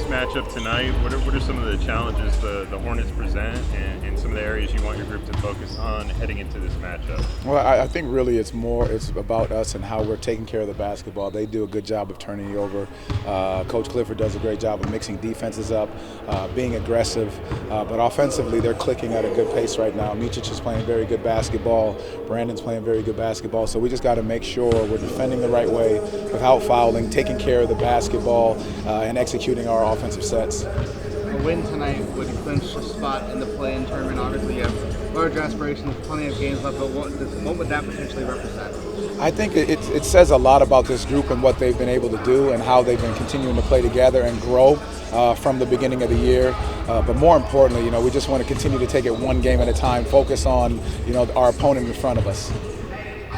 matchup tonight, what are some of the challenges the Hornets present and some of the areas you want your group to focus on heading into this matchup? Well, I think really it's about us and how we're taking care of the basketball. They do a good job of turning you over. Coach Clifford does a great job of mixing defenses up, being aggressive, but offensively they're clicking at a good pace right now. Micic is playing very good basketball. Brandon's playing very good basketball. So we just got to make sure we're defending the right way without fouling, taking care of the basketball, and executing our offensive sets. A win tonight would clinch a spot in the play-in tournament. Obviously, you have large aspirations, plenty of games left, but what would that potentially represent? I think it says a lot about this group and what they've been able to do and how they've been continuing to play together and grow from the beginning of the year. But more importantly, we just want to continue to take it one game at a time, focus on, our opponent in front of us.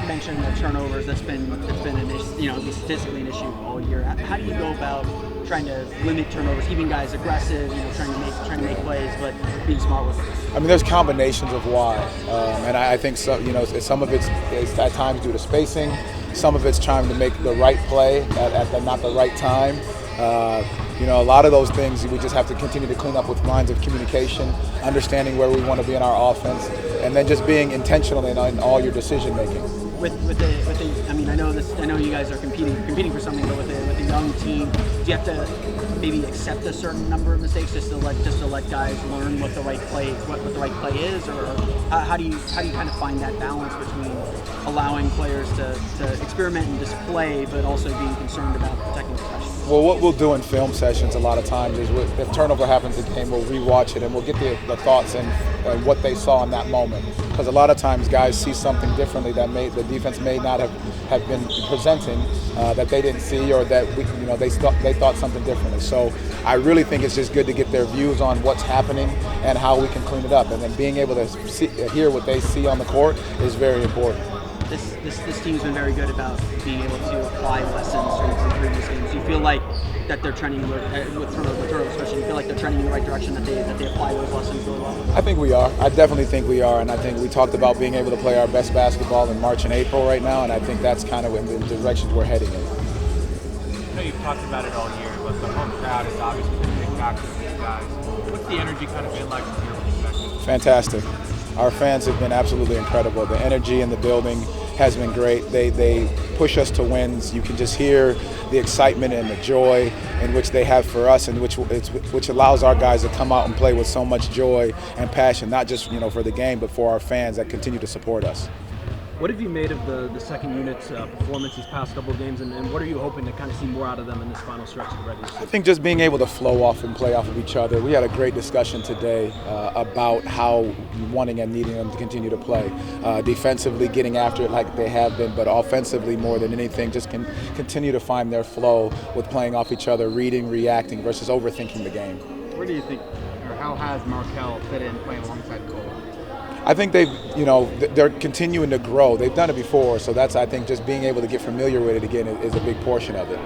You mentioned the turnovers. That's been an issue, statistically an issue all year. How do you go about trying to limit turnovers, keeping guys aggressive, trying to make plays, but being smart with it? I mean, there's combinations of why, and I think some of it's at times due to spacing, some of it's trying to make the right play at not the right time. A lot of those things we just have to continue to clean up with lines of communication, understanding where we want to be in our offense, and then just being intentional in all your decision making. I know you guys are competing for something, but with a young team, do you have to maybe accept a certain number of mistakes just to let guys learn what the right play is, or how do you kind of find that balance between allowing players to experiment and display, but also being concerned about protecting the session? Well, what we'll do in film sessions a lot of times is if turnover happens in the game, we'll rewatch it and we'll get the thoughts and what they saw in that moment. Because a lot of times guys see something differently that the defense may not have been presenting that they didn't see, or that they thought something differently. So I really think it's just good to get their views on what's happening and how we can clean it up. And then being able to hear what they see on the court is very important. This team's been very good about being able to apply lessons from previous games. Do you feel like that they're trending with turnover especially? Do you feel like they're trending in the right direction, that they apply those lessons really well? I think we are. I definitely think we are, and I think we talked about being able to play our best basketball in March and April right now, and I think that's kind of in the directions we're heading in. I know you've talked about it all year, but the home crowd is obviously a big factor for these guys. What's the energy kind of been like from your perspective? Fantastic. Our fans have been absolutely incredible. The energy in the building has been great. They push us to wins. You can just hear the excitement and the joy in which they have for us, and which allows our guys to come out and play with so much joy and passion, not just for the game, but for our fans that continue to support us. What have you made of the second unit's performance these past couple of games, and what are you hoping to kind of see more out of them in this final stretch of the regular season? I think just being able to flow off and play off of each other. We had a great discussion today about how wanting and needing them to continue to play. Defensively, getting after it like they have been, but offensively more than anything, just can continue to find their flow with playing off each other, reading, reacting, versus overthinking the game. Where do you think, or how has Markelle fit in playing alongside Cole? I think they're continuing to grow. They've done it before, so I think just being able to get familiar with it again is a big portion of it.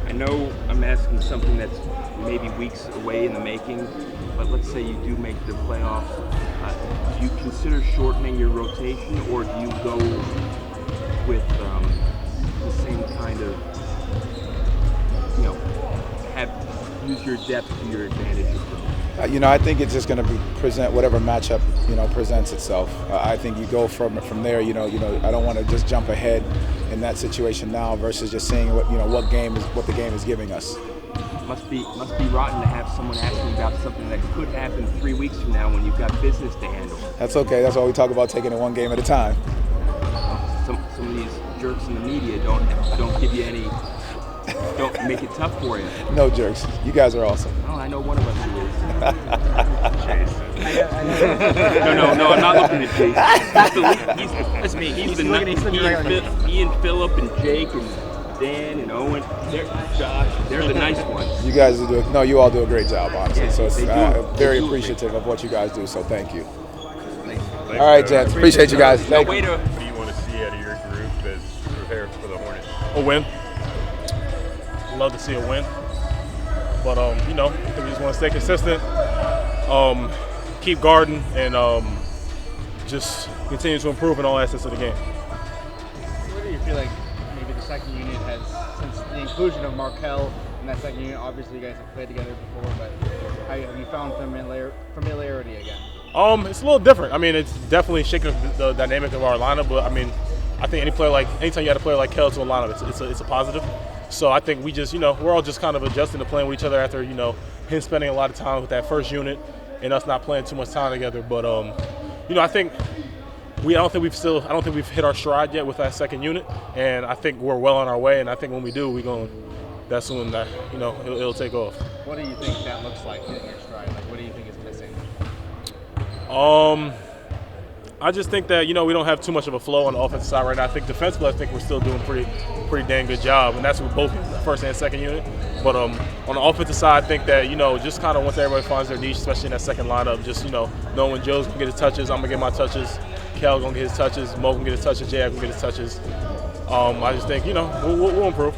I know I'm asking something that's maybe weeks away in the making, but let's say you do make the playoffs. Do you consider shortening your rotation, or do you go with the same kind of, use your depth to your advantage? I think it's just going to present whatever matchup presents itself. I think you go from there. I don't want to just jump ahead in that situation now versus just seeing what the game is giving us. Must be rotten to have someone asking about something that could happen 3 weeks from now when you've got business to handle. That's okay. That's why we talk about taking it one game at a time. Some of these jerks in the media don't give you any. Don't make it tough for you. No jerks. You guys are awesome. Oh, I know one of us is. No, I'm not looking at Chase. That's me. Ian, Phillip, and Jake, and Dan, and Owen. They're the nice ones. You guys you all do a great job, honestly. So it's very appreciative of what you guys do. So thank you. Thanks, all right, gents. Appreciate you guys. Thank you. What do you want to see out of your group as prepare for the Hornets? A win. Love to see a win, but I think we just want to stay consistent, keep guarding, and just continue to improve in all aspects of the game. Where do you feel like maybe the second unit has, since the inclusion of Markelle in that second unit? Obviously, you guys have played together before, but have you found familiarity again? It's a little different. I mean, it's definitely shaking up the dynamic of our lineup, but I mean, I think anytime you had a player like Kel to a lineup, it's a positive. So I think we just, we're all just kind of adjusting to playing with each other after, him spending a lot of time with that first unit and us not playing too much time together. But I think I don't think we've hit our stride yet with that second unit, and I think we're well on our way. And I think when we do, that's when that it'll take off. What do you think that looks like hitting your stride? Like, what do you think is missing? I just think that we don't have too much of a flow on the offensive side right now. I think defensively, we're still doing pretty dang good job, and that's with both the first and second unit. But on the offensive side, I think that just kind of once everybody finds their niche, especially in that second lineup, just knowing when Joe's gonna get his touches, I'm gonna get my touches. Kel gonna get his touches. Mo gonna get his touches. Jay gonna get his touches. I just think we'll improve.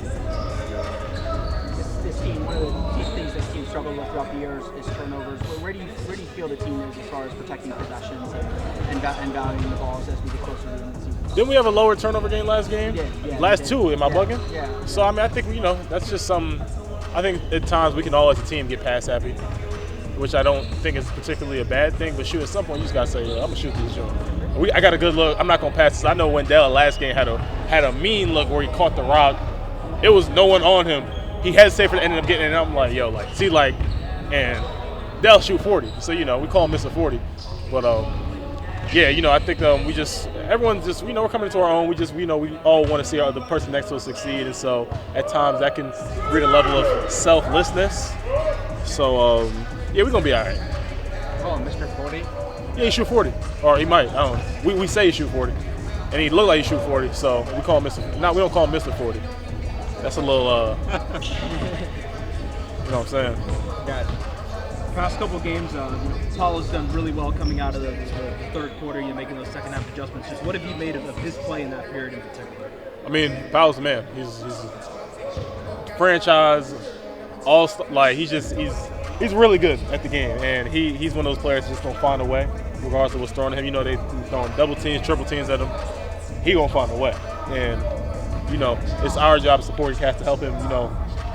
This team, one of the key things this team struggled with throughout the years is turnovers. Where do you feel the team is as far as protecting possessions and valuing the balls as we get closer to the end of the season? Didn't we have a lower turnover game last game? Yeah, last two, am I bugging? Yeah. So I mean, I think that's just some. I think at times we can all as a team get pass happy, which I don't think is particularly a bad thing. But shoot, at some point you just gotta say, I'm gonna shoot this joint. I got a good look. I'm not gonna pass this. I know Wendell last game had a mean look where he caught the rock. It was no one on him. He hesitated for ended up getting it. And I'm like, and they'll shoot 40. So we call him Mr. 40. But I think everyone's just we're coming into our own. We all want to see the person next to us succeed, and so at times that can breed a level of selflessness. So we're gonna be all right. Oh, Mr. 40. Yeah, he shoot 40, or he might. I don't know. We say he shoot 40, and he look like he shoot 40. So we call him Mr. No, we don't call him Mr. 40. That's a little. You know what I'm saying? Got it. Past couple games, Paulo's done really well coming out of the third quarter. You're making those second half adjustments. Just what have you made of his play in that period in particular? I mean, Paulo's the man. He's franchise he's really good at the game, and he's one of those players that's just gonna find a way, regardless of what's thrown at him. They throwing double teams, triple teams at him. He gonna find a way, and it's our job as supporting cast to help him.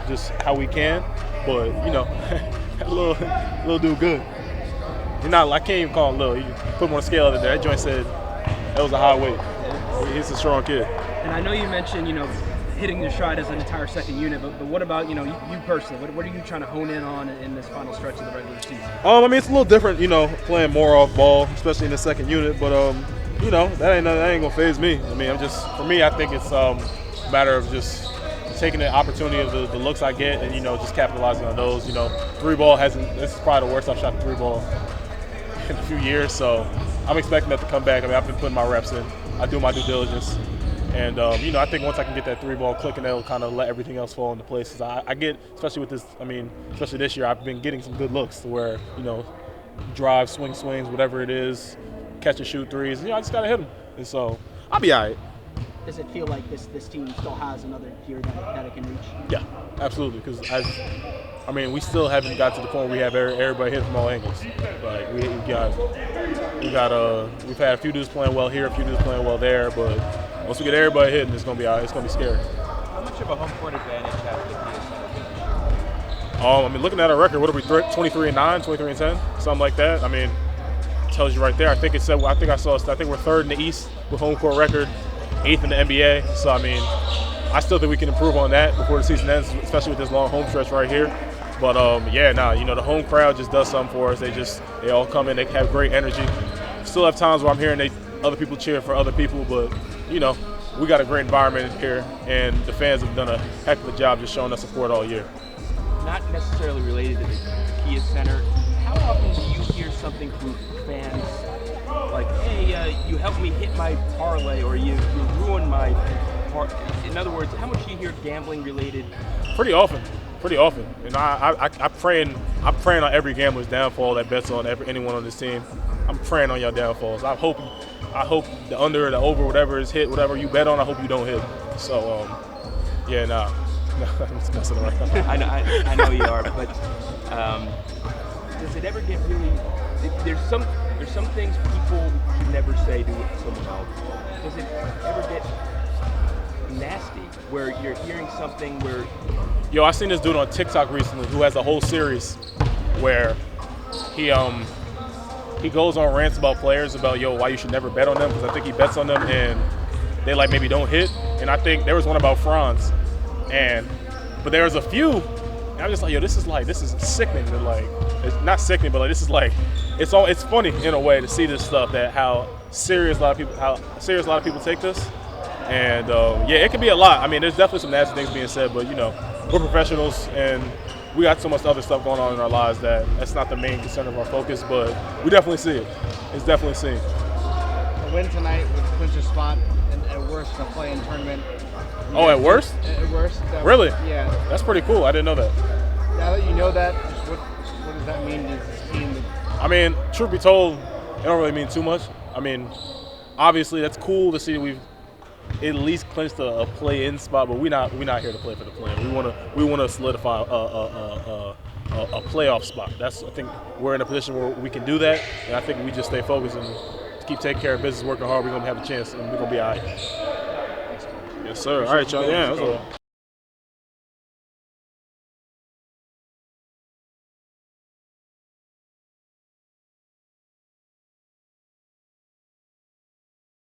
Just how we can, but that little dude good. I can't even call him little. You put him on a scale the other day. That joint said that was a high weight. He's a strong kid. And I know you mentioned hitting the stride as an entire second unit, but what about you personally? What are you trying to hone in on in this final stretch of the regular season? I mean, it's a little different, playing more off ball, especially in the second unit. But that ain't gonna faze me. I mean, for me, I think it's a matter of just taking the opportunity of the looks I get and just capitalizing on those. Three ball this is probably the worst I've shot the three ball in a few years, so I'm expecting that to come back. I mean, I've been putting my reps in. I do my due diligence. And, I think once I can get that three ball clicking, that'll kind of let everything else fall into place. I get, especially with this, especially this year, I've been getting some good looks to where, drive, swings, whatever it is, catch and shoot threes. I just got to hit them. And so I'll be all right. Does it feel like this team still has another year that it can reach? Yeah, absolutely. Because, we still haven't got to the point where we have everybody hit from all angles. Like, we've had a few dudes playing well here, a few dudes playing well there, but once we get everybody hitting, it's gonna be scary. How much of a home court advantage has the PSN? Looking at our record, what are we? 23-9, 23-10, something like that. I mean, it tells you right there. I think we're third in the East with home court record, 8th in the NBA. So I still think we can improve on that before the season ends, especially with this long home stretch right here. But the home crowd just does something for us. They all come in, they have great energy. Still have times where I'm hearing other people cheer for other people, but we got a great environment here, and the fans have done a heck of a job just showing us support all year. Not necessarily related to the Kia Center, how often do you hear something from fans like, hey, you helped me hit my parlay, or you ruined my in other words, how much do you hear gambling related? Pretty often. And I'm praying on every gambler's downfall that bets on anyone on this team. I'm praying on your downfalls. I hope the under or the over, whatever is hit, whatever you bet on, I hope you don't hit. So, I'm just messing around. I know you are, but does it ever get really? There's some things people should never say to someone else. Does it ever get nasty, where you're hearing something where Yo, I seen this dude on TikTok recently who has a whole series where he goes on rants about players about why you should never bet on them, because I think he bets on them and they like maybe don't hit. And I think there was one about Franz, but there was a few, and I'm just like, this is sickening. And like, it's not sickening, but like this is like, it's funny in a way to see this stuff, that how serious a lot of people take this. And it can be a lot. I mean, there's definitely some nasty things being said, but we're professionals and we got so much other stuff going on in our lives that's not the main concern of our focus, but we definitely see it. It's definitely seen. A win tonight would clinch a spot at worst in a play-in tournament. Oh, at worst? At worst. Really? Yeah. That's pretty cool. I didn't know that. Now that you know that, what does that mean to this team? I mean, truth be told, it don't really mean too much. I mean, obviously that's cool to see that we've at least clinched a play-in spot, but we're not here to play for the play-in. We want to solidify a playoff spot. I think we're in a position where we can do that, and I think we just stay focused and keep taking care of business, working hard. We're gonna have a chance, and we're gonna be all right. Yes, sir. All right, y'all. Yeah.